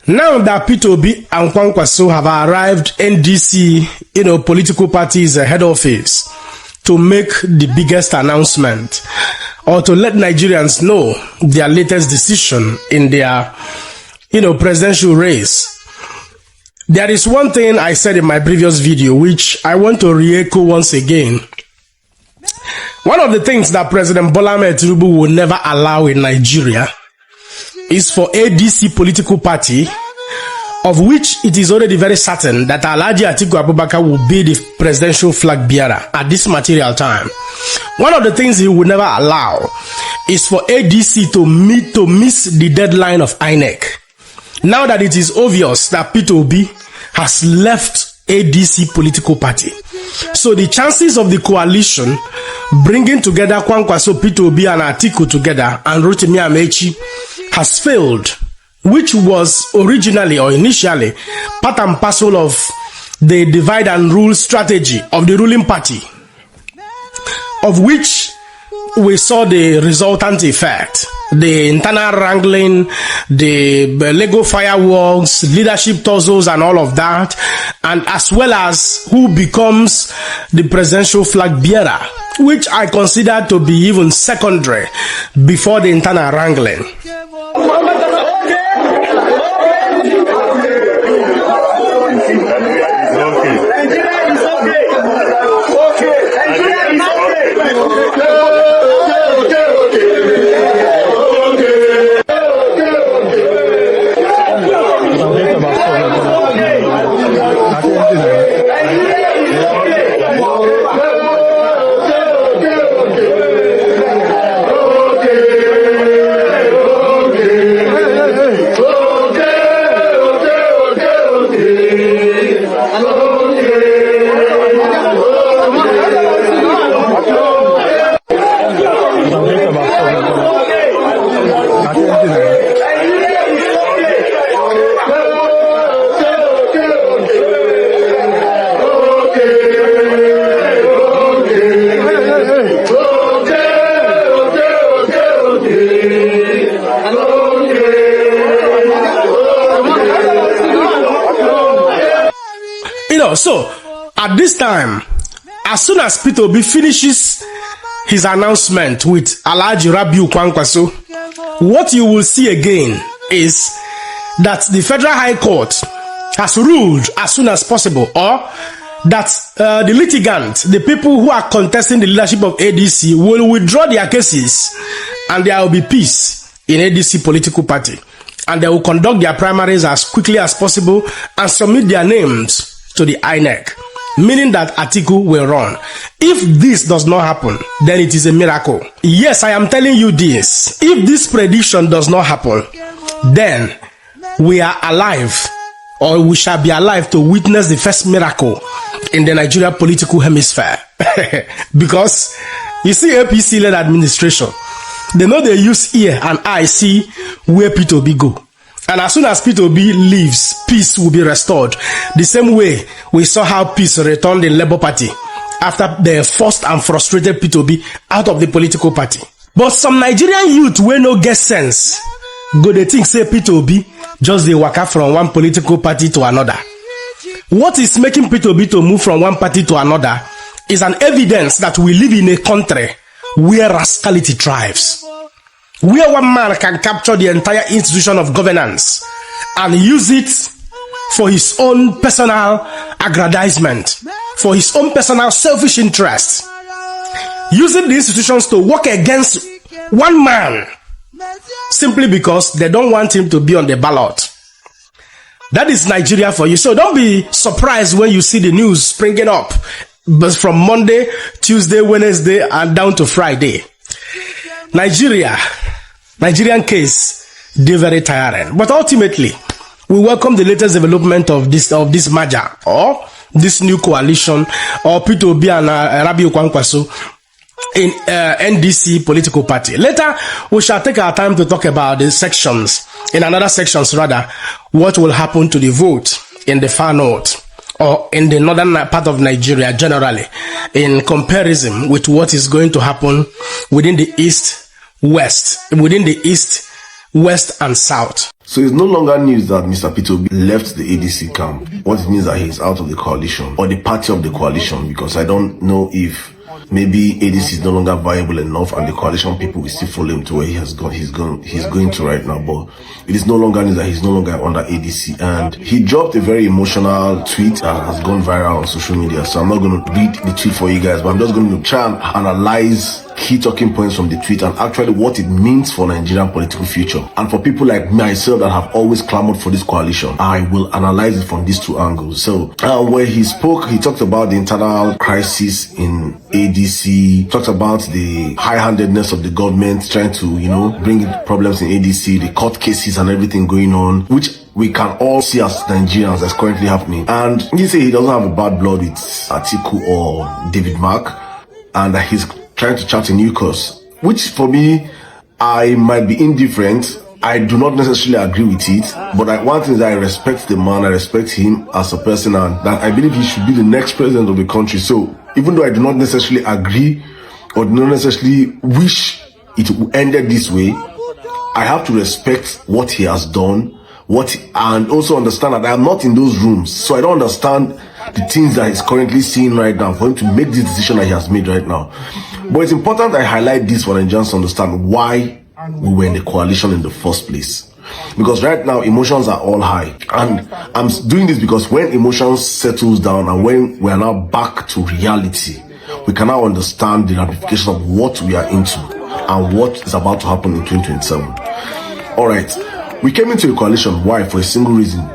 Now that Peter Obi and Kwankwaso have arrived NDC, political party's head office to make the biggest announcement or to let Nigerians know their latest decision in their, presidential race. There is one thing I said in my previous video, which I want to re-echo once again. One of the things that President Bola Ahmed Tinubu will never allow in Nigeria is for ADC political party, of which it is already very certain that Alhaji Atiku Abubakar will be the presidential flag bearer at this material time. One of the things he will never allow is for ADC to miss the deadline of INEC. Now that it is obvious that Peter Obi has left ADC political party, so the chances of the coalition bringing together Kwankwaso, Peter Obi and Atiku together and Rotimi Amechi has failed, which was originally or initially part and parcel of the divide and rule strategy of the ruling party, of which we saw the resultant effect, the internal wrangling, the Lego fireworks, leadership tussles and all of that, and as well as who becomes the presidential flag bearer, which I consider to be even secondary before the internal wrangling. So at this time, as soon as Peter Obi finishes his announcement with Obi Rabiu Kwankwaso, what you will see again is that the Federal High Court has ruled as soon as possible, or that the litigants, the people who are contesting the leadership of ADC, will withdraw their cases and there will be peace in ADC political party, and they will conduct their primaries as quickly as possible and submit their names to the INEC, meaning that Atiku will run. If this does not happen, then it is a miracle. Yes, I am telling you this. If this prediction does not happen, then we are alive, or we shall be alive to witness the first miracle in the Nigeria political hemisphere. Because you see, APC-led administration, they know they use ear and eye see where Peter Obi go. And as soon as Peter Obi leaves, peace will be restored. The same way we saw how peace returned in Labour Party after they forced and frustrated Peter Obi out of the political party. But some Nigerian youth wey no get sense go dey think say Peter Obi just dey waka from one political party to another. What is making Peter Obi to move from one party to another is an evidence that we live in a country where rascality thrives, where one man can capture the entire institution of governance and use it for his own personal aggrandizement, for his own personal selfish interests, using the institutions to work against one man simply because they don't want him to be on the ballot. That is Nigeria for you. So don't be surprised when you see the news springing up, but from Monday, Tuesday, Wednesday, and down to Friday. Nigerian case, they're very tiring. But ultimately, we welcome the latest development of this merger or this new coalition, or Peter Obi and Rabiu Kwankwaso in NDC political party. Later, we shall take our time to talk about the sections, in another sections rather, what will happen to the vote in the far north or in the northern part of Nigeria generally, in comparison with what is going to happen within the east, west, within the east, West and South. So it's no longer news that Mr. Peter Obi left the ADC camp. What it means that he's out of the coalition or the party of the coalition, because I don't know if maybe ADC is no longer viable enough and the coalition people will still follow him to where he's going to right now. But it is no longer news that he's no longer under ADC. And he dropped a very emotional tweet that has gone viral on social media. So I'm not going to read the tweet for you guys, but I'm just going to try and analyze key talking points from the tweet and actually what it means for Nigerian political future. And for people like myself that have always clamored for this coalition, I will analyze it from these two angles. So where he spoke, he talked about the internal crisis in ADC, talked about the high-handedness of the government trying to, bring problems in ADC, the court cases and everything going on, which we can all see as Nigerians that's currently happening. And he said he doesn't have a bad blood with Atiku or David Mark, and that he's trying to chart a new course, which for me, I might be indifferent. I do not necessarily agree with it, but one thing is that I respect the man, I respect him as a person, and that I believe he should be the next president of the country. So even though I do not necessarily agree or do not necessarily wish it ended this way, I have to respect what he has done, and also understand that I am not in those rooms, so I don't understand the things that he's currently seeing right now for him to make this decision that he has made right now. But it's important I highlight this for Nigerians to understand why we were in the coalition in the first place. Because right now, emotions are all high. And I'm doing this because when emotions settles down and when we are now back to reality, we can now understand the ramifications of what we are into and what is about to happen in 2027. All right. We came into a coalition. Why? For a single reason.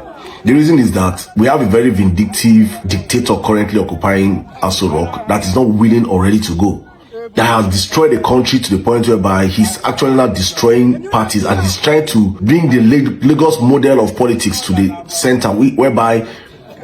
The reason is that we have a very vindictive dictator currently occupying Aso Rock that is not willing or ready to go. That has destroyed the country to the point whereby he's actually not destroying parties and he's trying to bring the Lagos model of politics to the center, whereby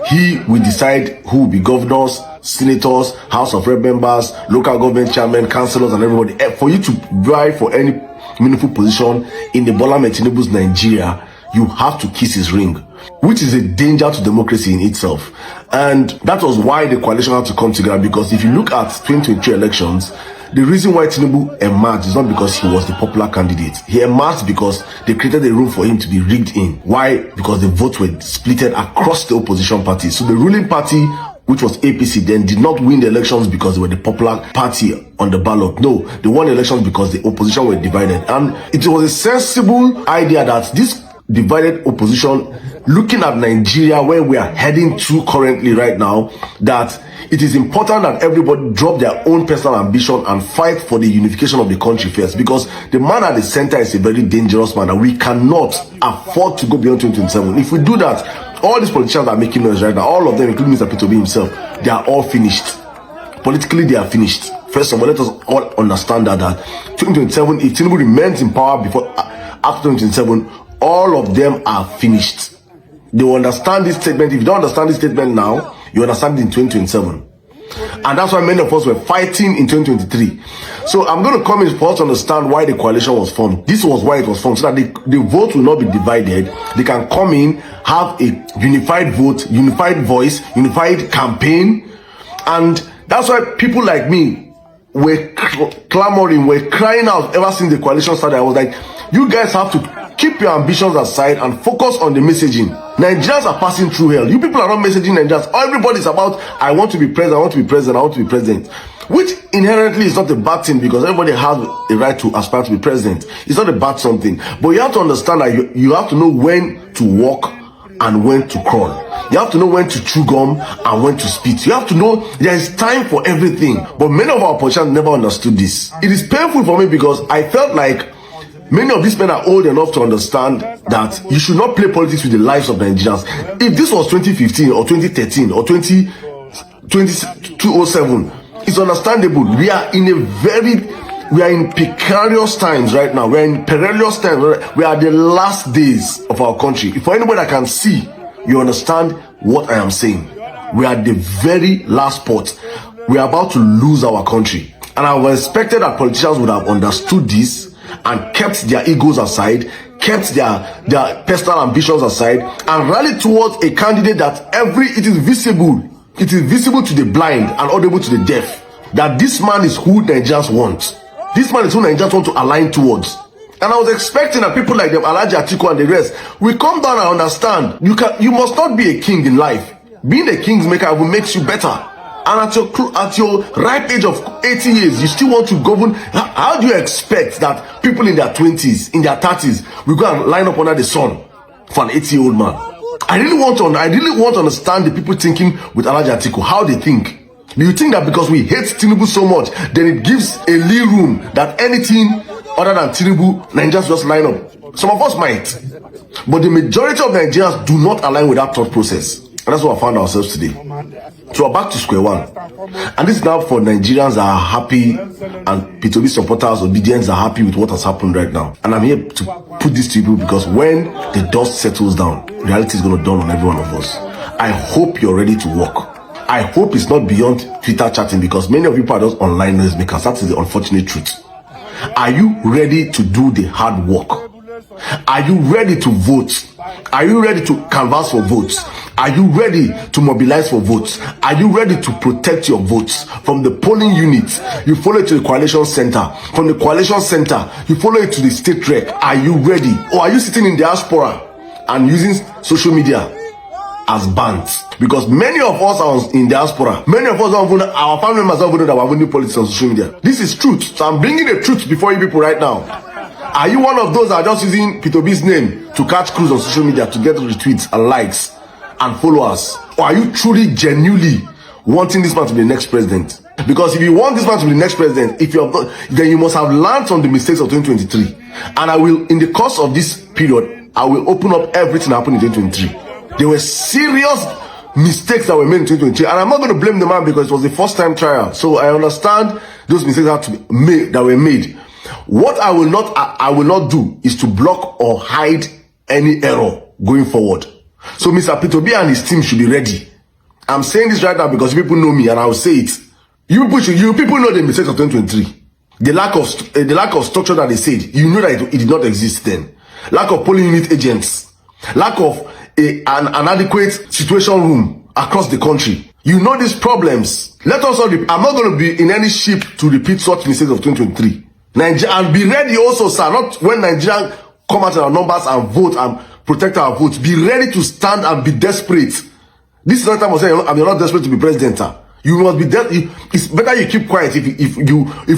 he will decide who will be governors, senators, House of Rep members, local government chairmen, councillors, and everybody. For you to vie for any meaningful position in the Bola Ahmed Tinubu's Nigeria, you have to kiss his ring, which is a danger to democracy in itself. And that was why the coalition had to come together, because if you look at 2023 elections, the reason why Tinubu emerged is not because he was the popular candidate. He emerged because they created a room for him to be rigged in. Why? Because the votes were splitted across the opposition parties. So the ruling party, which was APC then, did not win the elections because they were the popular party on the ballot. No, they won the elections because the opposition were divided. And it was a sensible idea that this divided opposition, looking at Nigeria where we are heading to currently right now, that it is important that everybody drop their own personal ambition and fight for the unification of the country first, because the man at the center is a very dangerous man and we cannot afford to go beyond 2027. If we do that, all these politicians that are making noise right now, all of them, including Mr. Peter Obi himself, they are all finished. Politically, they are finished. First of all, let us all understand that 2027, if Tinubu remains in power after 2027, all of them are finished. They will understand this statement. If you don't understand this statement now, you understand it in 2027. And that's why many of us were fighting in 2023. So I'm going to come in for us to understand why the coalition was formed. This was why it was formed, so that the vote will not be divided. They can come in, have a unified vote, unified voice, unified campaign. And that's why people like me were clamoring, were crying out ever since the coalition started. I was like, you guys have to keep your ambitions aside and focus on the messaging. Nigerians are passing through hell. You people are not messaging Nigerians. Everybody's about, I want to be president, I want to be president, I want to be president. Which inherently is not a bad thing, because everybody has a right to aspire to be president. It's not a bad something. But you have to understand that you have to know when to walk and when to crawl. You have to know when to chew gum and when to spit. You have to know there is time for everything. But many of our politicians never understood this. It is painful for me because I felt like many of these men are old enough to understand that you should not play politics with the lives of Nigerians. If this was 2015 or 2013 or 2007, it's understandable. We are in precarious times right now. We are in perilous times. We are the last days of our country. If for anybody that can see, you understand what I am saying. We are the very last spot. We are about to lose our country. And I was expected that politicians would have understood this and kept their egos aside, kept their personal ambitions aside, and rallied towards a candidate that it is visible to the blind and audible to the deaf, that this man is who Nigerians want. This man is who Nigerians want to align towards. And I was expecting that people like them, Alhaji Atiku and the rest, will come down and understand. You must not be a king in life. Being a kingmaker will make you better. And at your ripe age of 80 years, you still want to govern. How do you expect that people in their 20s, in their 30s, will go and line up under the sun for an 80-year-old man? I really want to understand the people thinking with Alhaji Atiku, how they think. Do you think that because we hate Tinubu so much, then it gives a lee room that anything other than Tinubu, Nigerians just line up? Some of us might, but the majority of Nigerians do not align with that thought process. And that's what I found ourselves today. So we're back to square one. And this is now for Nigerians that are happy and P2B supporters, obedience are happy with what has happened right now. And I'm here to put this to you because when the dust settles down, reality is going to dawn on every one of us. I hope you're ready to work. I hope it's not beyond Twitter chatting because many of you are just online noisemakers. That is the unfortunate truth. Are you ready to do the hard work? Are you ready to vote? Are you ready to canvass for votes? Are you ready to mobilize for votes? Are you ready to protect your votes? From the polling unit, you follow it to the coalition center. From the coalition center, you follow it to the state rec. Are you ready? Or are you sitting in diaspora and using social media as bands? Because many of us are in diaspora. Many of us don't even, our family members don't even know that we're doing politics on social media. This is truth. So I'm bringing the truth before you people right now. Are you one of those that are just using P2B's name to catch crews on social media to get retweets and likes and followers? Or are you truly, genuinely wanting this man to be the next president? Because if you want this man to be the next president, if you have not, then you must have learned from the mistakes of 2023. And I will, in the course of this period, I will open up everything that happened in 2023. There were serious mistakes that were made in 2023, and I'm not going to blame the man because it was the first time trial. So I understand those mistakes had to be made, that were made. What I will not do is to block or hide any error going forward. So Mr. P2B and his team should be ready. I'm saying this right now because people know me and I will say it. You people know the mistakes of 2023. The lack of structure that they said, you know that it did not exist then. Lack of polling unit agents. Lack of an adequate situation room across the country. You know these problems. Let us all, I'm not going to be in any ship to repeat such mistakes of 2023. And be ready also, sir, not when Nigerians come out in our numbers and vote and protect our votes. Be ready to stand and be desperate. This is not time of saying I'm not desperate to be president, sir. You must be it's better you keep quiet. If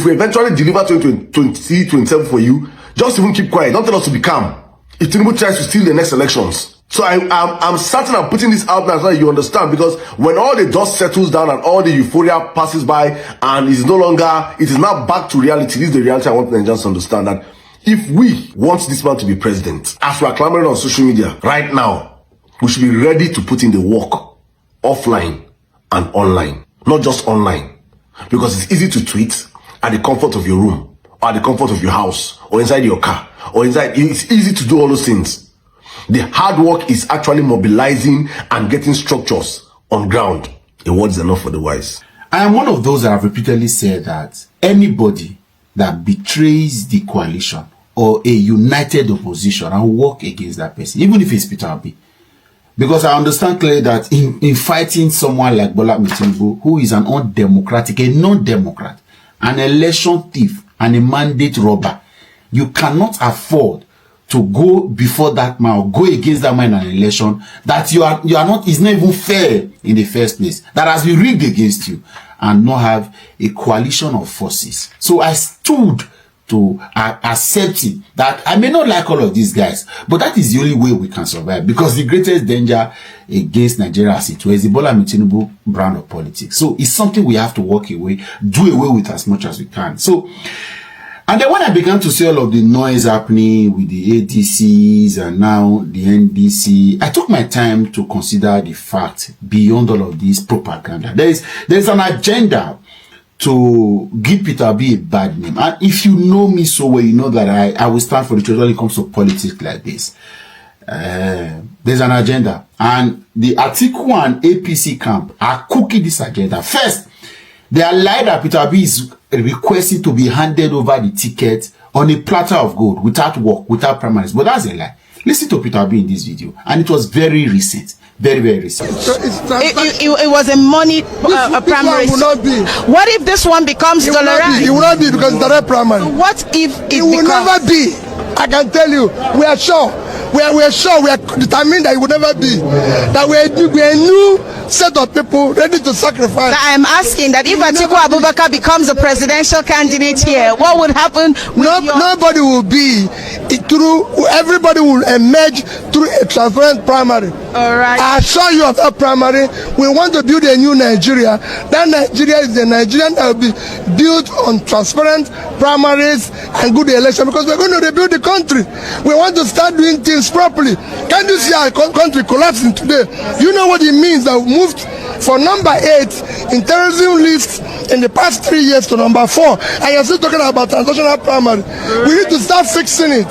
we eventually deliver 2027 for you, just even keep quiet. Don't tell us to be calm. If Tinubu tries to steal the next elections. So I'm certain I'm putting this out now so that you understand, because when all the dust settles down and all the euphoria passes by and it is now back to reality. This is the reality I want Nigerians to understand, that if we want this man to be president, as we are clamoring on social media right now, we should be ready to put in the work offline and online, not just online, because it's easy to tweet at the comfort of your room or at the comfort of your house or inside your car or inside. It's easy to do all those things. The hard work is actually mobilizing and getting structures on ground. A word is enough for the wise. I am one of those that have repeatedly said that anybody that betrays the coalition or a united opposition, I will work against that person, even if it's Peter Obi. Because I understand clearly that in fighting someone like Bola Tinubu, who is an undemocratic, a non-democrat, an election thief, and a mandate robber, you cannot afford to go before that man or go against that man in an election that you are not, is not even fair in the first place, that has been rigged against you, and not have a coalition of forces. So I stood to accepting that I may not like all of these guys, but that is the only way we can survive, because the greatest danger against Nigeria as it was the Bola Tinubu brand of politics. So it's something we have to do away with as much as we can. So, and then when I began to see all of the noise happening with the ADCs and now the NDC, I took my time to consider the fact beyond all of this propaganda. There's an agenda to give Peter Obi a bad name. And if you know me so well, you know that I will stand for the truth when it comes to politics like this. There's an agenda. And the Atiku and APC camp are cooking this agenda. First, they are lied that Peter Obi is requesting to be handed over the ticket on a platter of gold, without work, without primaries. But that's a lie. Listen to Peter Obi in this video. And it was very recent. Very, very recent. So it was a money primary. Will not be. What if this one becomes dollarized? It will not be because it's direct primary. What if it will never be. I can tell you, we are sure. We are sure, we are determined that it will never be. That we are a new set of people ready to sacrifice. I am asking that if Atiku Abubakar becomes a presidential candidate here, what would happen with nobody will be through, everybody will emerge through a transparent primary. All right. I assure you of that primary. We want to build a new Nigeria. That Nigeria is a Nigerian that will be built on transparent primaries and good election, because we're going to rebuild the country. We want to start doing things properly. Can't you see our country collapsing today? You know what it means that we moved from number 8 in terrorism list in the past 3 years to number 4, and you're still talking about transnational primary. We need to start fixing it.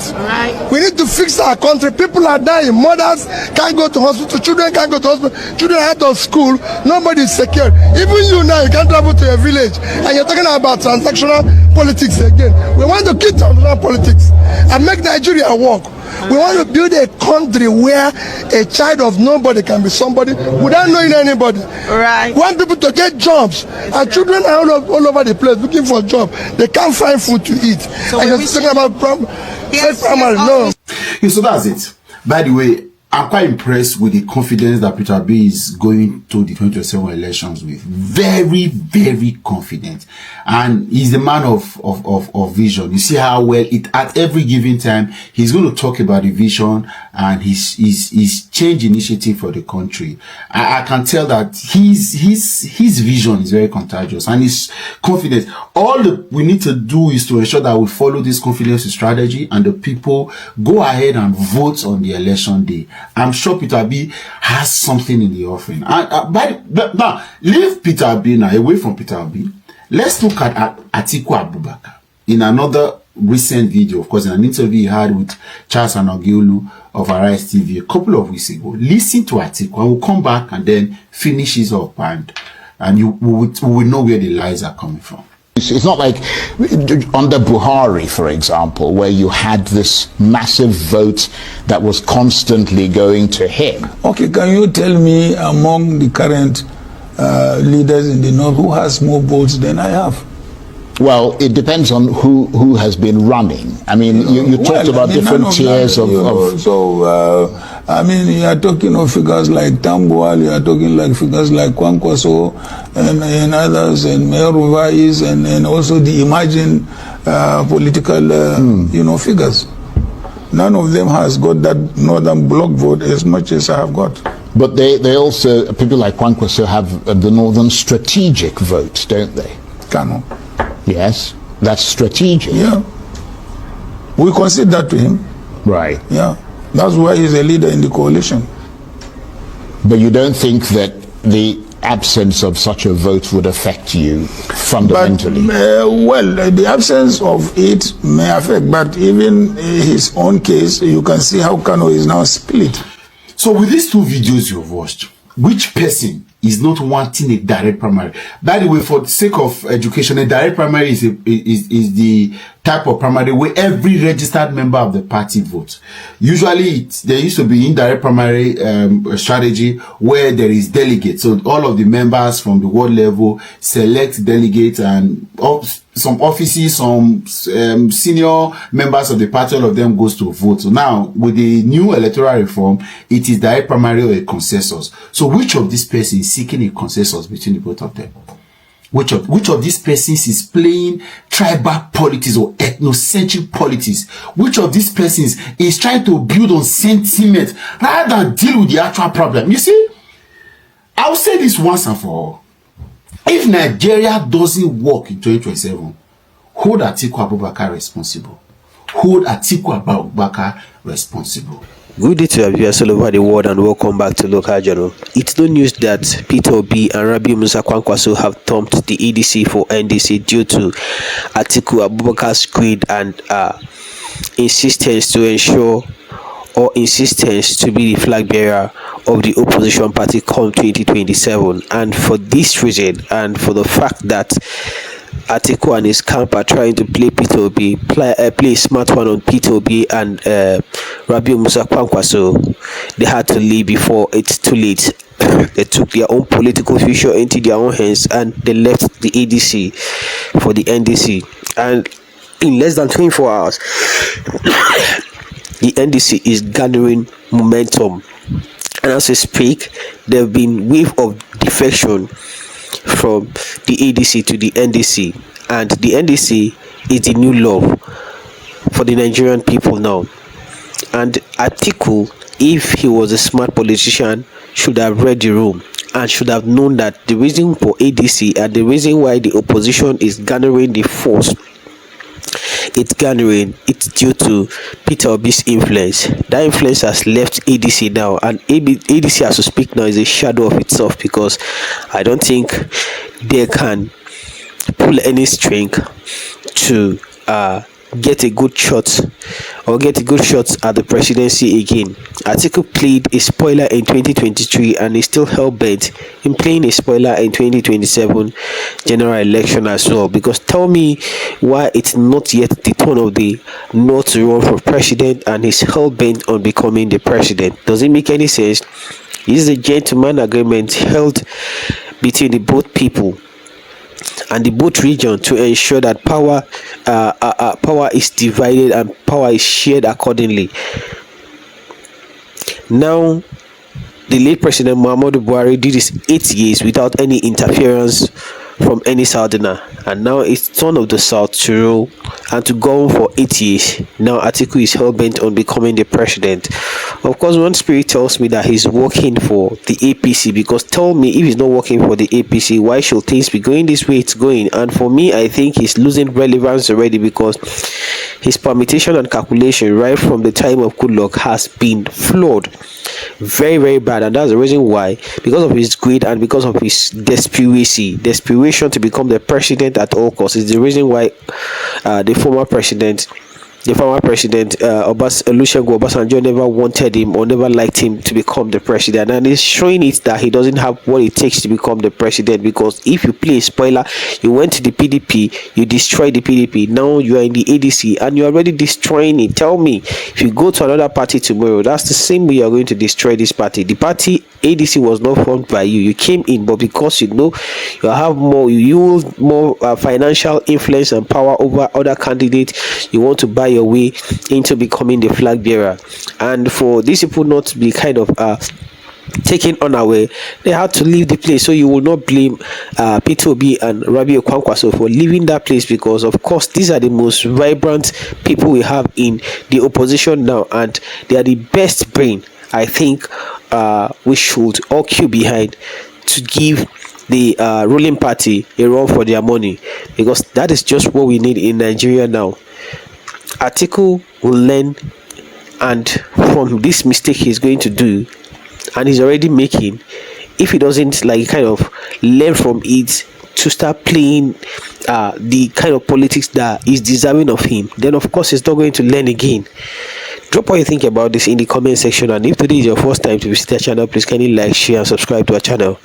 We need to fix our country. People are dying. Mothers can't go to hospital. Children can't go to hospital. Children out of school. Nobody is secure. Even you now, you can't travel to a village, and you're talking about transactional politics again. We want to keep transactional politics and make Nigeria work. We want to build a country where a child of nobody can be somebody without knowing anybody. Right. We want people to get jobs. Our children are all over the place looking for a job. They can't find food to eat. So and you're talking about primary. No. Yeah, so that's it. By the way, I'm quite impressed with the confidence that Peter Obi is going to the 2027 elections with. Very, very confident. And he's the man of vision. You see how well at every given time, he's going to talk about the vision and his change initiative for the country. I can tell that his vision is very contagious and he's confident. All we need to do is to ensure that we follow this confidence strategy and the people go ahead and vote on the election day. I'm sure Peter Obi has something in the offering. Now, leave Peter Obi now, away from Peter Obi. Let's look at Atiku Abubakar. In another recent video, of course, in an interview he had with Charles Anogiolu of Arise TV a couple of weeks ago. Listen to Atiku and we'll come back and then finish his up and we will know where the lies are coming from. It's not like under Buhari, for example, where you had this massive vote that was constantly going to him. Okay, can you tell me among the current leaders in the north who has more votes than I have? Well, it depends on who has been running. I mean, you talked about different tiers of... I mean, you are talking of figures like Tambuwal, you are talking like figures like Kwankwaso and others, and Mayor Ruvais, and also the emerging political, figures. None of them has got that northern bloc vote as much as I have got. But they also, people like Kwankwaso have the northern strategic vote, don't they? Kano. Yes, that's strategic. Yeah. We concede that to him. Right. Yeah. That's why he's a leader in the coalition. But you don't think that the absence of such a vote would affect you fundamentally? Well, the absence of it may affect, but even his own case, you can see how Kano is now split. So with these two videos you've watched, which person is not wanting a direct primary? By the way, for the sake of education, a direct primary is the type of primary where every registered member of the party votes. Usually, there used to be indirect primary strategy where there is delegates. So all of the members from the ward level select delegates, and some offices, some senior members of the party, all of them goes to vote. So now, with the new electoral reform, it is direct primary or a consensus. So which of these persons is seeking a consensus between the both of them? Which of these persons is playing tribal politics or ethnocentric politics? Which of these persons is trying to build on sentiment rather than deal with the actual problem? You see, I'll say this once and for all. If Nigeria doesn't work in 2027, hold Atiku Abubakar responsible. Hold Atiku Abubakar responsible. Good day to our viewers all over the world and welcome back to Local Journal. It's no news that Peter Obi and Rabiu Kwankwaso have thumped the EDC for NDC due to Atiku Abubakar's greed and insistence to be the flag bearer of the opposition party come 2027. And for this reason, and for the fact that Atiku and his camp are trying to play Peter Obi, play a smart one on Peter Obi and Rabiu Kwankwaso, they had to leave before it's too late. They took their own political future into their own hands and they left the ADC for the NDC. And in less than 24 hours, the NDC is gathering momentum. And as we speak, there have been wave of defection from the ADC to the NDC. And the NDC is the new love for the Nigerian people now. And Atiku, if he was a smart politician, should have read the room and should have known that the reason for ADC and the reason why the opposition is garnering the force it's due to Peter Obi's influence. That influence has left ADC now, and ADC, as to speak now, is a shadow of itself, because I don't think they can pull any string to get a good shot at the presidency again. Atiku played a spoiler in 2023 and is still hell-bent in playing a spoiler in 2027 general election as well, because tell me why it's not yet the turn of the North to run for president and he's hell-bent on becoming the president. Does it make any sense? This is a gentleman agreement held between the both people and the both region to ensure that power is divided and power is shared accordingly. Now, the late President Muhammadu Buhari did his 8 years without any interference from any Southerner, and now it's turn of the South to rule and to go on for 8 years. Now Atiku is hell-bent on becoming the president. Of course, one spirit tells me that he's working for the APC, because tell me, if he's not working for the APC, why should things be going this way it's going? And for me, I think he's losing relevance already, because his permutation and calculation right from the time of Goodluck has been flawed, very, very bad. And that's the reason why, because of his greed and because of his desperation to become the president at all costs, is the reason why the former president Olusegun Obasanjo never wanted him or never liked him to become the president, and he's showing it that he doesn't have what it takes to become the president. Because if you play a spoiler, you went to the PDP, you destroyed the PDP, now you are in the ADC and you're already destroying it. Tell me, if you go to another party tomorrow, that's the same way you're going to destroy this party. The party ADC was not formed by you came in, but because you know you have more, you use more financial influence and power over other candidates, you want to buy your way into becoming the flag bearer. And for these people not to be kind of taken unaware, they had to leave the place. So you will not blame Peter Obi and Rabiu Kwankwaso for leaving that place, because of course these are the most vibrant people we have in the opposition now, and they are the best brain I think we should all queue behind to give the ruling party a run for their money, because that is just what we need in Nigeria now. Atiku will learn, and from this mistake he's going to do and he's already making, if he doesn't kind of learn from it to start playing the kind of politics that is deserving of him, then of course he's not going to learn again. Drop what you think about this in the comment section, and if today is your first time to visit our channel, please kindly like, share and subscribe to our channel.